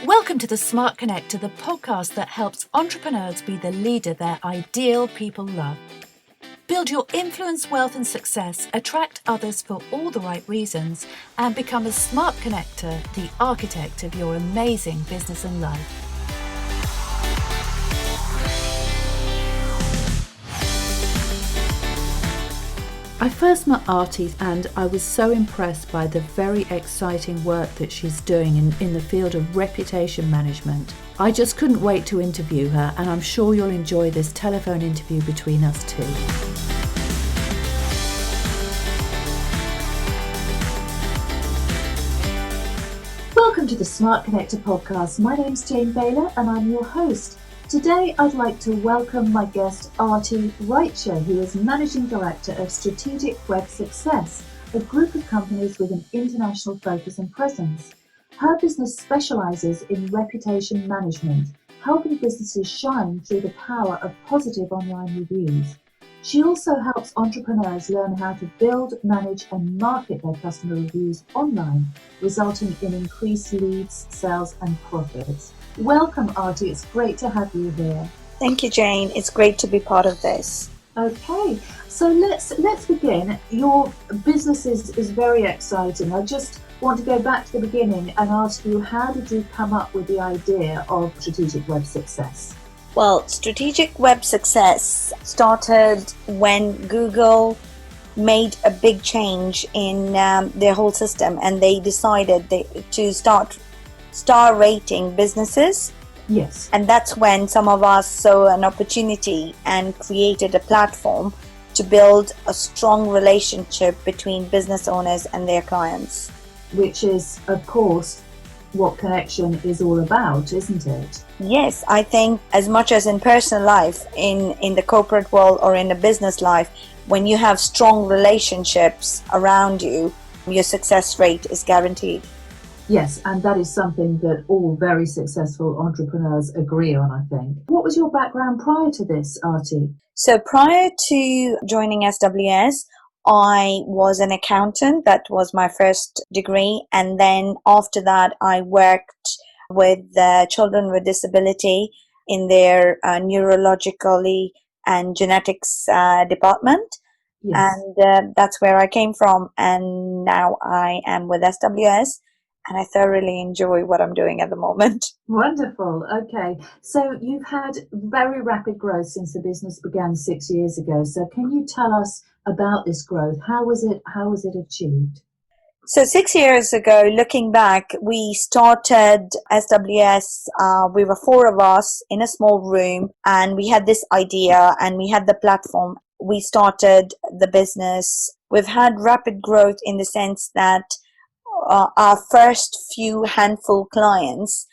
Welcome to the Smart Connector, the podcast that helps entrepreneurs be the leader their ideal people love. Build your influence, wealth and success, attract others for all the right reasons, and become a smart connector, the architect of your amazing business and life. I first met Aarti and I was so impressed by the very exciting work that she's doing in the field of reputation management. I just couldn't wait to interview her, and I'm sure you'll enjoy this telephone interview between us two. Welcome to the Smart Connector podcast. My name's Jane Bayler and I'm your host. Today, I'd like to welcome my guest, Aarti Raicha, who is Managing Director of Strategic Web Success, a group of companies with an international focus and presence. Her business specializes in reputation management, helping businesses shine through the power of positive online reviews. She also helps entrepreneurs learn how to build, manage, and market their customer reviews online, resulting in increased leads, sales, and profits. Welcome, Aarti. It's great to have you here. Thank you, Jane. It's great to be part of this. Okay, so let's begin. Your business is very exciting. I just want to go back to the beginning and ask you, how did you come up with the idea of Strategic Web Success? Well, Strategic Web Success started when Google made a big change in their whole system, and they decided to start star rating businesses. Yes. And that's when some of us saw an opportunity and created a platform to build a strong relationship between business owners and their clients. Which is, of course, what Connection is all about, isn't it? Yes, I think as much as in personal life, in the corporate world or in the business life, when you have strong relationships around you, your success rate is guaranteed. Yes, and that is something that all very successful entrepreneurs agree on, I think. What was your background prior to this, Aarti? So prior to joining SWS, I was an accountant. That was my first degree. And then after that, I worked with children with disability in their neurologically and genetics department. Yes. And that's where I came from. And now I am with SWS. And I thoroughly enjoy what I'm doing at the moment. Wonderful. Okay. So you've had very rapid growth since the business began 6 years ago. So can you tell us about this growth? How was it achieved? So 6 years ago, looking back, we started SWS. We were 4 of us in a small room, and we had this idea and we had the platform. We started the business. We've had rapid growth in the sense that our first few handful clients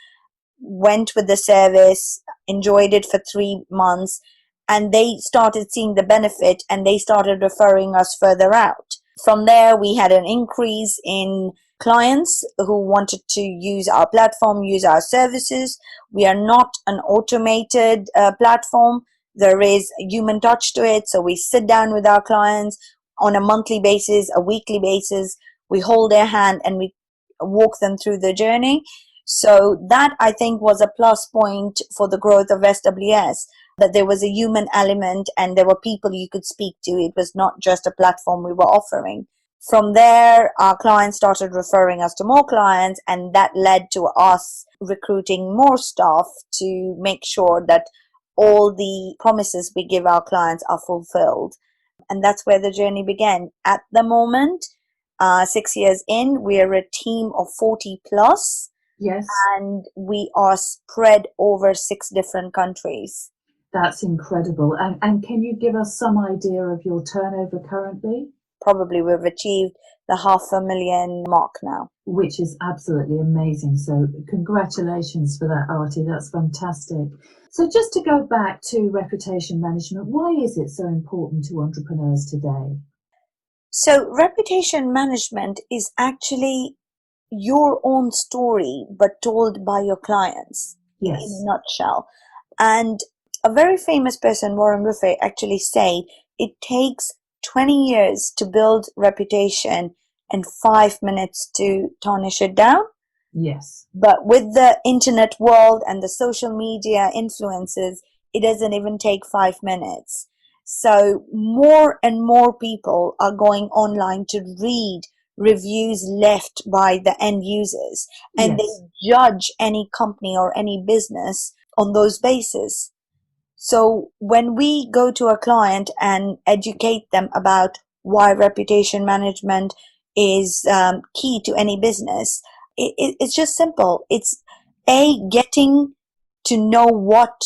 went with the service, enjoyed it for 3 months, and they started seeing the benefit and they started referring us further out. From there, we had an increase in clients who wanted to use our platform, use our services. We are not an automated platform. There is a human touch to it. So we sit down with our clients on a monthly basis, a weekly basis. We hold their hand and we walk them through the journey. So that, I think, was a plus point for the growth of SWS, that there was a human element and there were people you could speak to. It was not just a platform we were offering. From there, our clients started referring us to more clients, and that led to us recruiting more staff to make sure that all the promises we give our clients are fulfilled. And that's where the journey began. At the moment, 6 years in, we are a team of 40 plus. Yes. And we are spread over 6 different countries. That's incredible. And can you give us some idea of your turnover currently? Probably we've achieved the 500,000 mark now. Which is absolutely amazing. So congratulations for that, Aarti. That's fantastic. So just to go back to reputation management, why is it so important to entrepreneurs today? So reputation management is actually your own story, but told by your clients. Yes. In a nutshell. And a very famous person, Warren Buffett, actually said it takes 20 years to build reputation and 5 minutes to tarnish it down. Yes. But with the internet world and the social media influences, it doesn't even take 5 minutes. So more and more people are going online to read reviews left by the end users, and they Yes. judge any company or any business on those bases. So when we go to a client and educate them about why reputation management is key to any business, it's just simple. It's getting to know what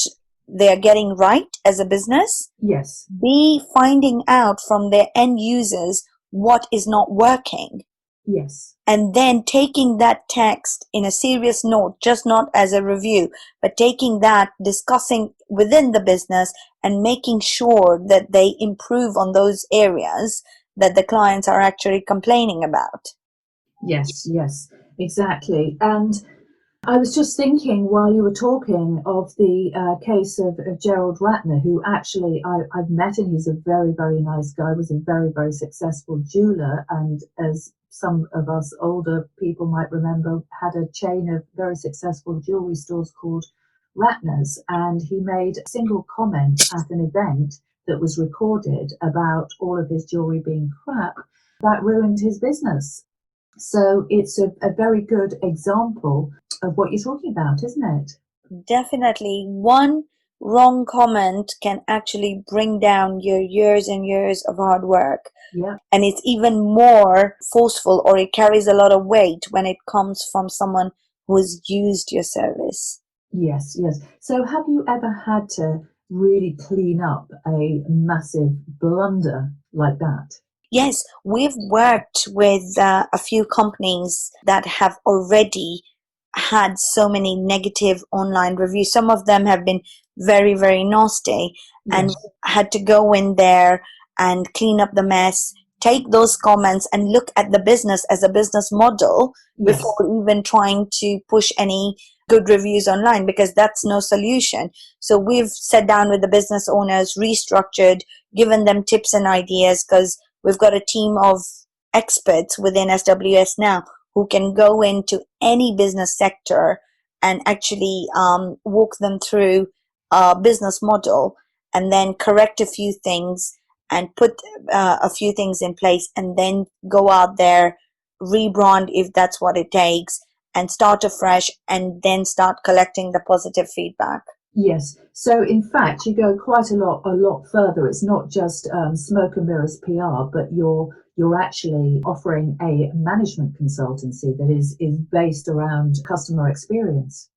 they're getting right as a business. Yes. B, finding out from their end users what is not working, Yes. and then taking that text in a serious note, just not as a review, but taking that, discussing within the business and making sure that they improve on those areas that the clients are actually complaining about. Yes. Yes. Exactly. And I was just thinking while you were talking of the case of Gerald Ratner, who actually I've met, and he's a very, very nice guy, was a very, very successful jeweler. And as some of us older people might remember, had a chain of very successful jewelry stores called Ratner's. And he made a single comment at an event that was recorded about all of his jewelry being crap that ruined his business. So it's a very good example of what you're talking about, isn't it? Definitely, one wrong comment can actually bring down your years and years of hard work. Yeah. And it's even more forceful, or it carries a lot of weight when it comes from someone who has used your service. Yes, yes. So have you ever had to really clean up a massive blunder like that? Yes, we've worked with a few companies that have already had so many negative online reviews. Some of them have been very, very nasty, and Yes, had to go in there and clean up the mess, take those comments and look at the business as a business model yes, before even trying to push any good reviews online, because that's no solution. So we've sat down with the business owners, restructured, given them tips and ideas, because we've got a team of experts within SWS now who can go into any business sector and actually walk them through a business model, and then correct a few things and put a few things in place, and then go out there, rebrand if that's what it takes, and start afresh, and then start collecting the positive feedback. yes. So in fact, you go quite a lot further. It's not just smoke and mirrors PR, but you're actually offering a management consultancy that is based around customer experience. Is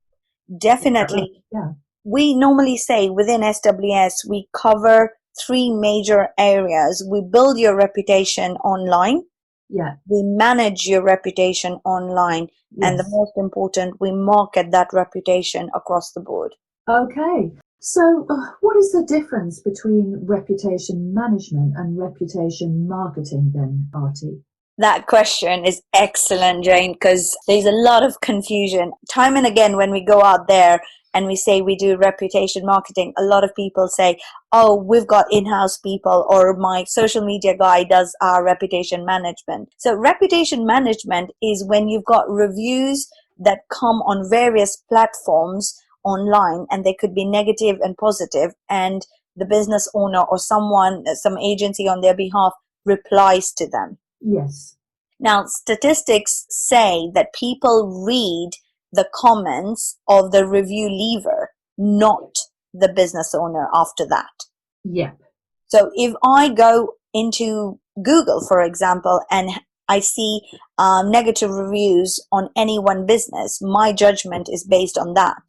that right? Definitely. Yeah. We normally say within SWS, we cover three major areas. We build your reputation online, Yeah. we manage your reputation online, and the Yes. most important, we market that reputation across the board. Okay. So, what is the difference between reputation management and reputation marketing then, Artie? That question is excellent, Jane, because there's a lot of confusion. Time and again, when we go out there and we say we do reputation marketing, a lot of people say, oh, we've got in-house people, or my social media guy does our reputation management. So reputation management is when you've got reviews that come on various platforms online, and they could be negative and positive, and the business owner or someone, some agency on their behalf, replies to them. Yes. Now, statistics say that people read the comments of the review leaver, not the business owner after that. Yep. So if I go into Google, for example, and I see negative reviews on any one business, my judgment is based on that.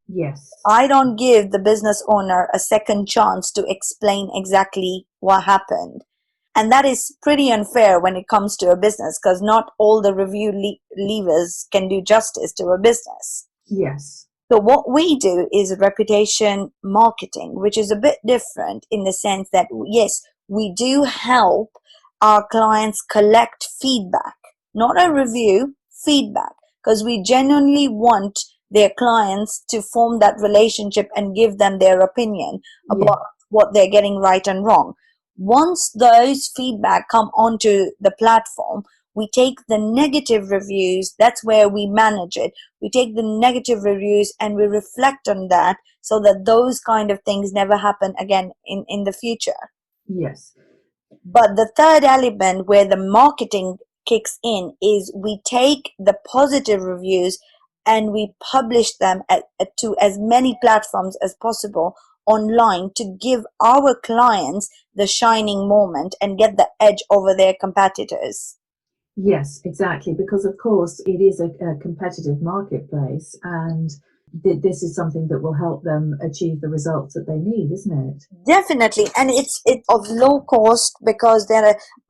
Yes. I don't give the business owner a second chance to explain exactly what happened. And that is pretty unfair when it comes to a business, because not all the review levers can do justice to a business. Yes. So what we do is reputation marketing, which is a bit different in the sense that, yes, we do help our clients collect feedback, not a review, feedback, because we genuinely want their clients to form that relationship and give them their opinion Yeah. about what they're getting right and wrong. Once those feedback come onto the platform, we take the negative reviews. That's where we manage it. We take the negative reviews and we reflect on that so that those kind of things never happen again in the future. Yes. But the third element where the marketing kicks in is we take the positive reviews and we publish them to as many platforms as possible online to give our clients the shining moment and get the edge over their competitors. Yes, exactly. Because of course it is a competitive marketplace, and this is something that will help them achieve the results that they need, isn't it? Definitely, and it's of low cost because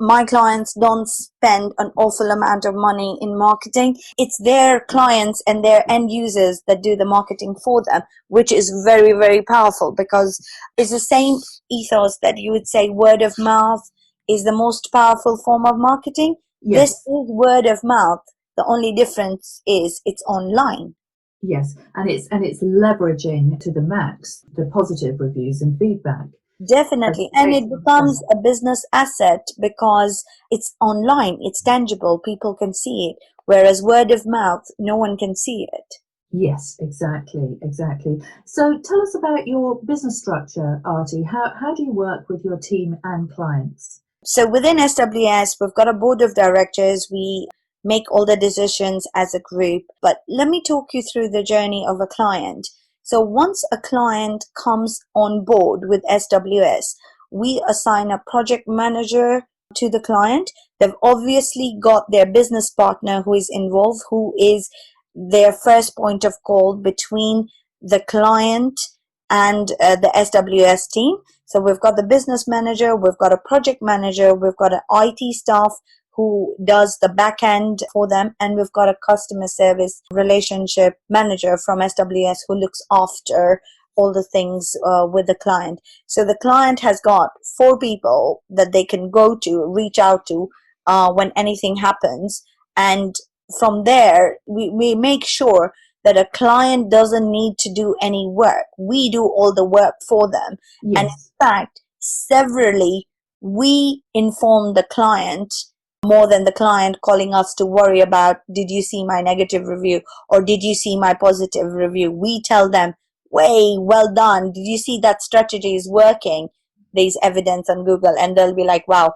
my clients don't spend an awful amount of money in marketing. It's their clients and their end users that do the marketing for them, which is very, very powerful because it's the same ethos that you would say word of mouth is the most powerful form of marketing. This Yes. is word of mouth. The only difference is it's online. Yes, and it's leveraging to the max the positive reviews and feedback. That Definitely. And makes it a lot of sense. becomes a business asset because it's online, it's tangible, people can see it. Whereas word of mouth, no one can see it. Yes, exactly, exactly. So tell us about your business structure, Artie. How do you work with your team and clients? So within SWS, we've got a board of directors. We make all the decisions as a group. But let me talk you through the journey of a client. So once a client comes on board with SWS, we assign a project manager to the client. They've obviously got their business partner who is involved, who is their first point of call between the client and the SWS team. So we've got the business manager, we've got a project manager, we've got an IT staff who does the back end for them, and we've got a customer service relationship manager from SWS who looks after all the things with the client. So the client has got 4 people that they can go to, reach out to when anything happens. And from there, we make sure that a client doesn't need to do any work. We do all the work for them. And Yes. in fact, severally, we inform the client more than the client calling us to worry about, did you see my negative review or did you see my positive review? We tell them, way well done. Did you see that strategy is working? There's evidence on Google, and they'll be like, wow,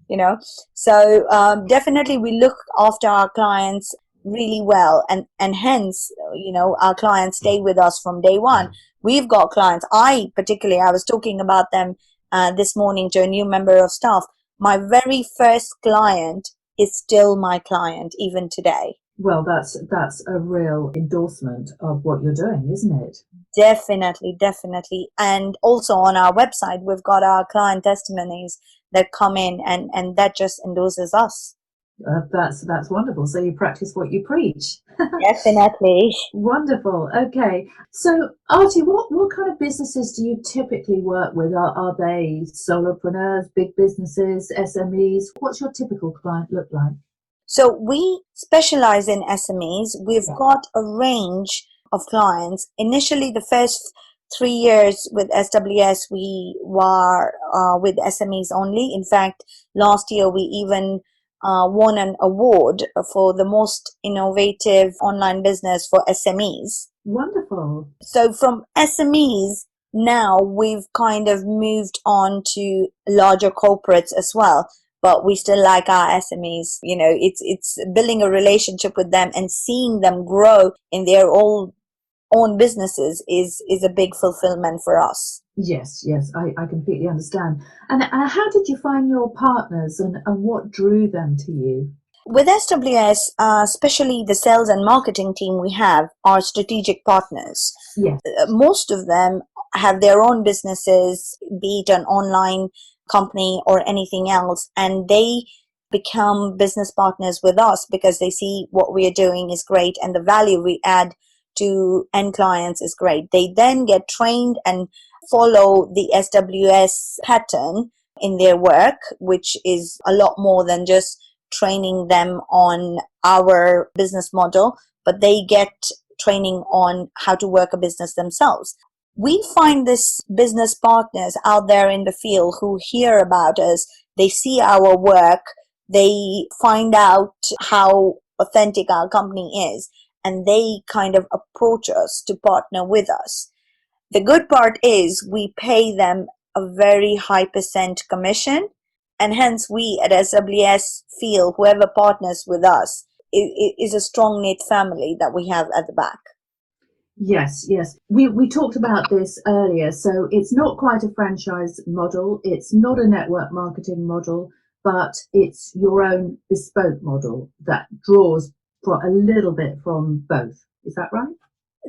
you know. So definitely we look after our clients really well, and hence, our clients stay with us from day one. We've got clients, I was talking about them this morning to a new member of staff. My very first client is still my client even today. Well, that's a real endorsement of what you're doing, isn't it? Definitely, definitely. And also on our website, we've got our client testimonies that come in, and that just endorses us. That's wonderful. So you practice what you preach. Definitely. Wonderful. Okay. So, Artie, what kind of businesses do you typically work with? Are they solopreneurs, big businesses, SMEs? What's your typical client look like? So we specialize in SMEs. We've Yeah. got a range of clients. Initially, the first 3 years with SWS, we were with SMEs only. In fact, last year we even won an award for the most innovative online business for SMEs. Wonderful. So from SMEs, now we've kind of moved on to larger corporates as well. But we still like our SMEs. It's building a relationship with them and seeing them grow in their own businesses is a big fulfillment for us. Yes, yes, I completely understand. And how did you find your partners, and what drew them to you? With SWS, especially the sales and marketing team we have are strategic partners. Yes. Most of them have their own businesses, be it an online company or anything else, and they become business partners with us because they see what we are doing is great and the value we add to end clients is great. They then get trained and follow the SWS pattern in their work, which is a lot more than just training them on our business model, but they get training on how to work a business themselves. We find this business partners out there in the field who hear about us, they see our work, They find out how authentic our company is, and they kind of approach us to partner with us. The good part is we pay them a very high percent commission, and hence we at SWS feel whoever partners with us is a strong knit family that we have at the back. Yes, yes. We talked about this earlier. So it's not quite a franchise model. It's not a network marketing model, but it's your own bespoke model that draws a little bit from both. Is that right?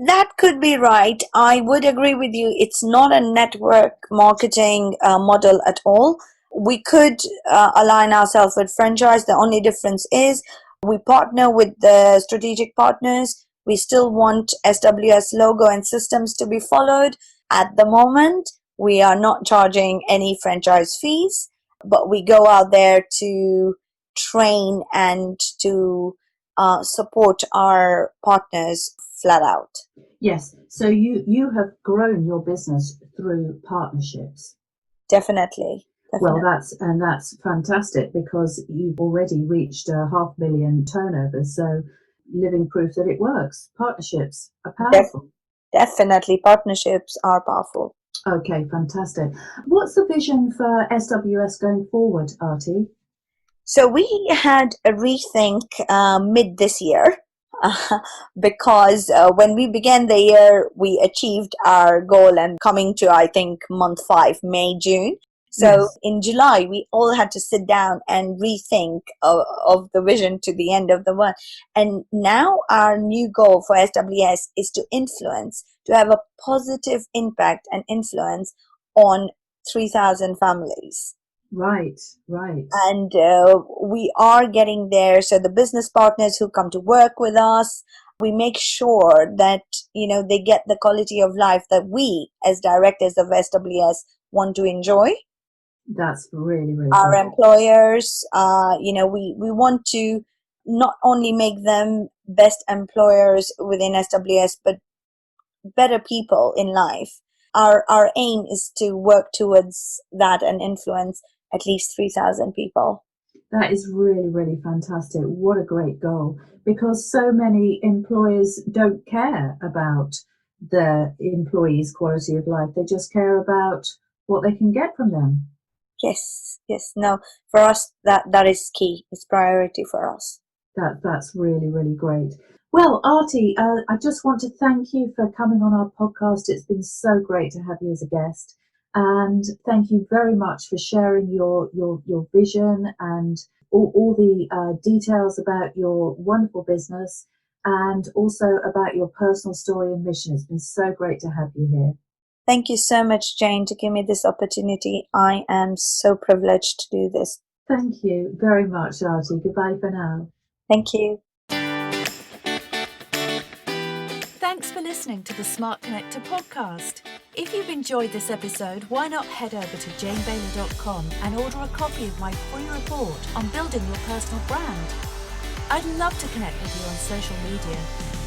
That could be right. I would agree with you. It's not a network marketing model at all. We could align ourselves with franchise. The only difference is we partner with the strategic partners. We still want SWS logo and systems to be followed. At the moment, we are not charging any franchise fees, but we go out there to train and to support our partners flat out. Yes. So you have grown your business through partnerships. Definitely. Well, that's fantastic, because you've already reached a 500,000 turnover. So living proof that it works. Partnerships are powerful. Definitely, partnerships are powerful. Okay, fantastic. What's the vision for SWS going forward, Aarti? So we had a rethink mid this year because when we began the year, we achieved our goal and coming to, I think, month 5, May, June. So Yes. in July, we all had to sit down and rethink of the vision to the end of the month. And now our new goal for SWS is to influence, to have a positive impact and influence on 3,000 families. Right, right. And we are getting there. So the business partners who come to work with us, we make sure that, they get the quality of life that we as directors of SWS want to enjoy. That's really, really Our good. employers, we want to not only make them best employers within SWS, but better people in life. Our aim is to work towards that and influence at least 3,000 people. That is really, really fantastic. What a great goal, because so many employers don't care about their employees' quality of life. They just care about what they can get from them. Yes. No, for us, that is key. It's priority for us. That's really, really great. Well, Aarti, I just want to thank you for coming on our podcast. It's been so great to have you as a guest. And thank you very much for sharing your vision and all the details about your wonderful business, and also about your personal story and mission. It's been so great to have you here. Thank you so much, Jane, to give me this opportunity. I am so privileged to do this. Thank you very much, Aarti. Goodbye for now. Thank you. Thanks for listening to the Smart Connector podcast. If you've enjoyed this episode, why not head over to janebayler.com and order a copy of my free report on building your personal brand. I'd love to connect with you on social media.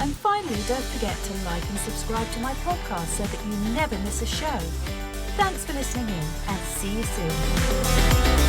And finally, don't forget to like and subscribe to my podcast so that you never miss a show. Thanks for listening in, and see you soon.